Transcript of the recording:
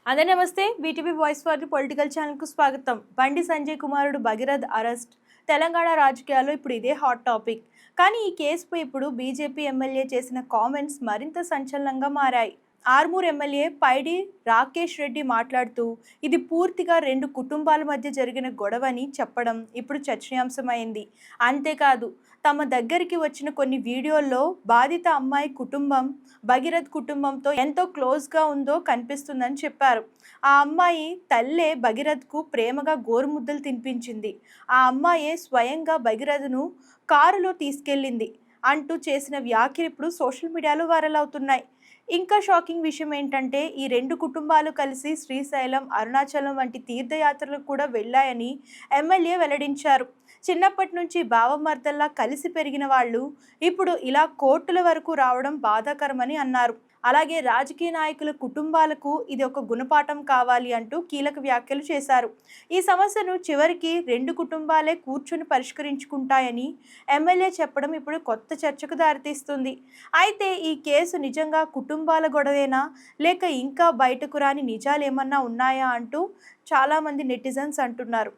అదే నమస్తే BTV voice for the political ఛానల్కు స్వాగతం. బండి సంజయ్ కుమారుడు భగీరథ్ అరెస్ట్ తెలంగాణ రాజకీయాల్లో ఇప్పుడు ఇదే హాట్ టాపిక్. కానీ ఈ కేసుపై ఇప్పుడు బీజేపీ ఎమ్మెల్యే చేసిన కామెంట్స్ మరింత సంచలనంగా మారాయి. ఆర్మూర్ ఎమ్మెల్యే పైడి రాకేష్ రెడ్డి మాట్లాడుతూ ఇది పూర్తిగా రెండు కుటుంబాల మధ్య జరిగిన గొడవని చెప్పడం ఇప్పుడు చర్చనీయాంశమైంది. అంతేకాదు తమ దగ్గరికి వచ్చిన కొన్ని వీడియోల్లో బాధిత అమ్మాయి కుటుంబం భగీరథ్ కుటుంబంతో ఎంతో క్లోజ్గా ఉందో కనిపిస్తుందని చెప్పారు. ఆ అమ్మాయి తల్లే భగీరథ్కు ప్రేమగా గోరుముద్దలు తినిపించింది. ఆ అమ్మాయే స్వయంగా భగీరథ్ను కారులో తీసుకెళ్ళింది అంటూ చేసిన వ్యాఖ్యలు ఇప్పుడు సోషల్ మీడియాలో వైరల్ అవుతున్నాయి. ఇంకా షాకింగ్ విషయం ఏంటంటే ఈ రెండు కుటుంబాలు కలిసి శ్రీశైలం, అరుణాచలం వంటి తీర్థయాత్రలకు కూడా వెళ్ళాయని ఎమ్మెల్యే వెల్లడించారు. చిన్నప్పటి నుంచి బావమర్దల్లా కలిసి పెరిగిన వాళ్ళు ఇప్పుడు ఇలా కోర్టుల వరకు రావడం బాధాకరమని అన్నారు. అలాగే రాజకీయ నాయకుల కుటుంబాలకు ఇది ఒక గుణపాఠం కావాలి అంటూ కీలక వ్యాఖ్యలు చేశారు. ఈ సమస్యను చివరికి రెండు కుటుంబాలే కూర్చుని పరిష్కరించుకుంటాయని ఎమ్మెల్యే చెప్పడం ఇప్పుడు కొత్త చర్చకు దారితీస్తుంది. అయితే ఈ కేసు నిజంగా కుటుంబాల గొడవేనా లేక ఇంకా బయటకు రాని నిజాలు ఏమన్నా ఉన్నాయా అంటూ చాలామంది నెటిజన్స్ అంటున్నారు.